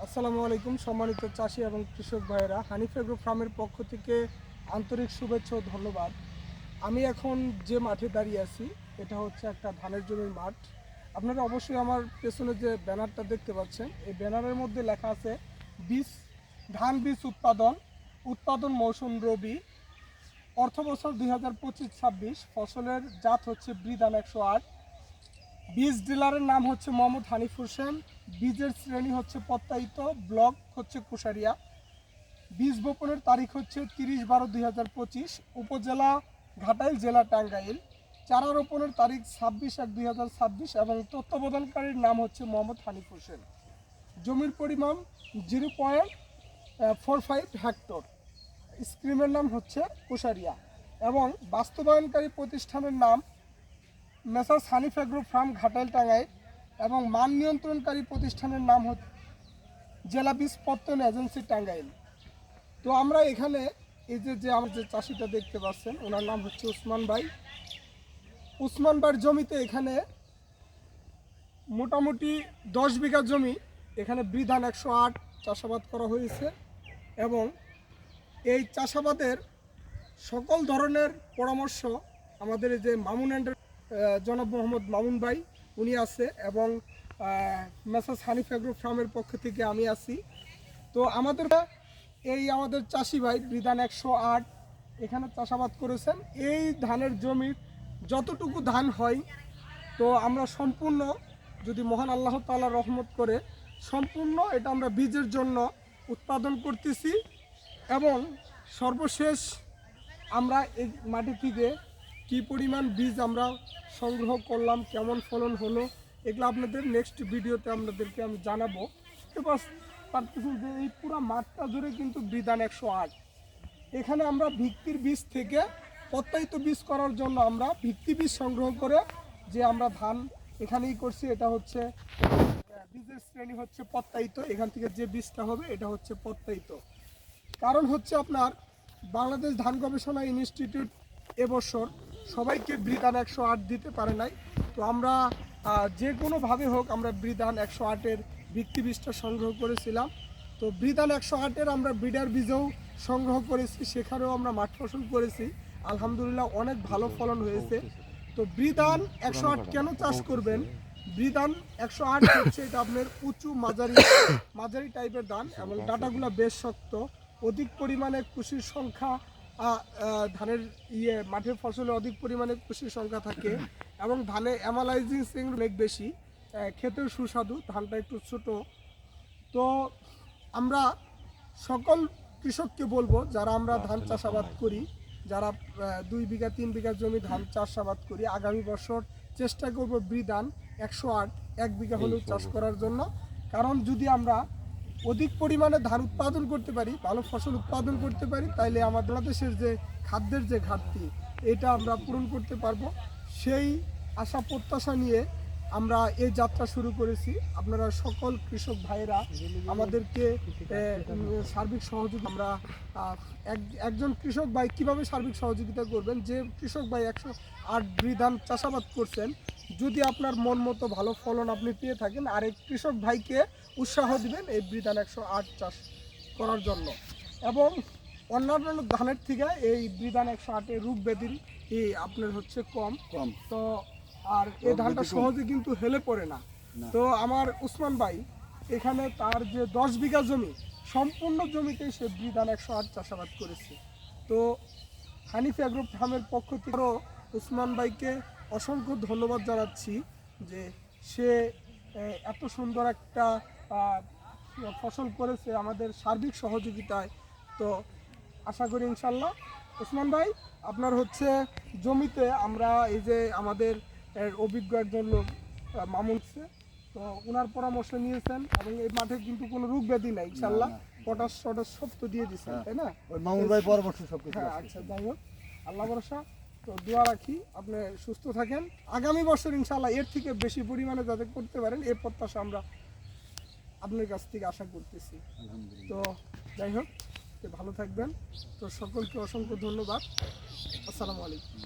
আসসালামু আলাইকুম সম্মানিত চাষি এবং কৃষক ভাইয়েরা, হানিফ এগ্রো ফার্মের পক্ষ থেকে আন্তরিক শুভেচ্ছা ও ধন্যবাদ। আমি এখন যে মাঠে দাঁড়িয়ে আছি এটা হচ্ছে একটা ধানের জমির মাঠ। আপনারা অবশ্যই আমার পেছনে যে ব্যানারটা দেখতে পাচ্ছেন, এই ব্যানারের মধ্যে লেখা আছে বীজ, ধান বীজ উৎপাদন মৌসুম রবি, অর্থবছর 2025-26, ফসলের জাত হচ্ছে বৃধান 108, বীজ ডিলারের নাম হচ্ছে মোহাম্মদ হানিফ হোসেন, বীজের শ্রেণী হচ্ছে প্রত্যায়িত, ব্লক হচ্ছে কুশারিয়া, বীজ বপনের তারিখ হচ্ছে 30/12/2025, উপজেলা ঘাটাইল, জেলা টাঙ্গাইল, চারা রোপণের তারিখ 26/1/2026 এবং তত্ত্বাবধানকারীর নাম হচ্ছে মোহাম্মদ হানিফ হোসেন। জমির পরিমাণ 0.45 হেক্টর, স্কিমের নাম হচ্ছে কুশারিয়া এবং বাস্তবায়নকারী প্রতিষ্ঠানের নাম messrs Hanif agro farm Ghatail Tangail এবং মান নিয়ন্ত্রণকারী প্রতিষ্ঠানের নাম হচ্ছে জেলা বীজ প্রত্যয়ন এজেন্সি টাঙ্গাইল। তো আমরা এখানে এই যে আমার যে চাষিটা দেখতে পাচ্ছেন, ওনার নাম হচ্ছে উসমান ভাই। উসমান ভাইয়ের জমিতে এখানে মোটামুটি 10 বিঘা জমি, এখানে বৃধান 108 চাষাবাদ করা হয়েছে এবং এই চাষাবাদের সকল ধরনের পরামর্শ আমাদের এই যে মামুন অ্যান্ড জনাব মোহাম্মদ মামুন ভাই উনি আছে এবং মেসার্স হানিফ এগ্রো ফার্মের পক্ষ থেকে আমি আছি। তো আমাদের চাষি ভাই বৃধান 108 এখানে চাষাবাদ করেছেন। এই ধানের জমির যতটুকু ধান হয়, তো আমরা সম্পূর্ণ, যদি মহান আল্লাহ তাআলা রহমত করে, সম্পূর্ণ এটা আমরা বীজের জন্য উৎপাদন করতেছি এবং সর্বশেষ আমরা এই মাটি থেকে কী পরিমাণ বীজ আমরা সংগ্রহ করলাম, কেমন ফলন হলো, এগুলো আপনাদের নেক্সট ভিডিওতে আপনাদেরকে আমি জানাবো। এবার পারতেছি যে এই পুরো মাঠটা জুড়ে কিন্তু বৃধান 108। এখানে আমরা ভিত্তির বীজ থেকে প্রত্যায়িত বীজ করার জন্য আমরা ভিত্তি বীজ সংগ্রহ করে যে আমরা ধান এখানেই করছি। এটা হচ্ছে বীজের শ্রেণী হচ্ছে প্রত্যায়িত, এখান থেকে যে বীজটা হবে এটা হচ্ছে প্রত্যায়িত। কারণ হচ্ছে আপনার বাংলাদেশ ধান গবেষণা ইনস্টিটিউট এবছর সবাইকে বৃধান 108 দিতে পারে নাই। তো আমরা যে কোনোভাবে হোক আমরা বৃধান 108-এর ভিত্তি বীজটা সংগ্রহ করেছিলাম। তো বৃধান 108-এর আমরা ব্রিডার বীজও সংগ্রহ করেছি, সেখানেও আমরা মাঠ ফসল করেছি, আলহামদুলিল্লাহ অনেক ভালো ফলন হয়েছে। তো বৃধান 108 কেন চাষ করবেন? বৃধান 108 হচ্ছে এটা আপনার উঁচু মাঝারি টাইপের ধান এবং ডাটাগুলো বেশ শক্ত, অধিক পরিমাণে কুশির সংখ্যা, ধানের মাঠের ফসলে অধিক পরিমাণে কুশির সংখ্যা থাকে এবং ধানে অ্যামালাইজিং অনেক বেশি, খেতেও সুস্বাদু, ধানটা একটু ছোট। তো আমরা সকল কৃষককে বলবো, যারা আমরা ধান চাষাবাদ করি, যারা 2 বিঘা 3 বিঘা জমি ধান চাষাবাদ করি, আগামী বছর চেষ্টা করব বৃধান 108 1 বিঘা হলেও চাষ করার জন্য। কারণ যদি আমরা অধিক পরিমাণে ধান উৎপাদন করতে পারি, ভালো ফসল উৎপাদন করতে পারি, তাইলে আমাদের বাংলাদেশের যে খাদ্যের যে ঘাটতি, এটা আমরা পূরণ করতে পারবো। সেই আশা প্রত্যাশা নিয়ে আমরা এই যাত্রা শুরু করেছি। আপনারা সকল কৃষক ভাইয়েরা আমাদেরকে সার্বিক সহযোগিতা, আমরা একজন কৃষক ভাই কিভাবে সার্বিক সহযোগিতা করবেন, যে কৃষক ভাই 108 বৃধান চাষাবাদ করছেন, যদি আপনার মন মতো ভালো ফলন আপনি পেয়ে থাকেন, আরেক কৃষক ভাইকে উৎসাহ দিবেন এই বৃধান 108 চাষ করার জন্য। এবং অন্যান্য ধানের থেকে এই বৃধান 108-এর রোগ ব্যাধির আপনার হচ্ছে কম। তো আর এই ধানটা সহজে কিন্তু হেলে পড়ে না। তো আমার উসমান ভাই এখানে তার যে 10 বিঘা জমি, সম্পূর্ণ জমিতে সে বৃধান 108 চাষাবাদ করেছে। তো হানিফ এগ্রো ফার্মের পক্ষ থেকে উসমান ভাইকে অসংখ্য ধন্যবাদ জানাচ্ছি যে সে এত সুন্দর একটা ফসল করেছে আমাদের সার্বিক সহযোগিতায়। তো আশা করি ইনশাল্লাহ উসমান ভাই আপনার হচ্ছে জমিতে আমরা এই যে আমাদের অভিজ্ঞ একজন লোক মামুন, তো ওনার পরামর্শ নিয়েছেন এবং এই মাঠে কিন্তু কোনো রোগ ব্যাধি নাই, ইনশাল্লাহ পটাশ সব তো দিয়ে দিচ্ছেন, তাই না? ওই মামুন ভাই পরামর্শ সব কিছু। হ্যাঁ, আচ্ছা, যাই হোক, আল্লাহ ভরসা। তো দোয়া রাখি আপনি সুস্থ থাকেন, আগামী বছর ইনশাল্লাহ এর থেকে বেশি পরিমাণে যাতে করতে পারেন, এই প্রত্যাশা আমরা আপনার কাছ থেকে আশা করতেছি। তো যাই হোক, ভালো থাকবেন। তো সকলকে অসংখ্য ধন্যবাদ। আসসালামু আলাইকুম।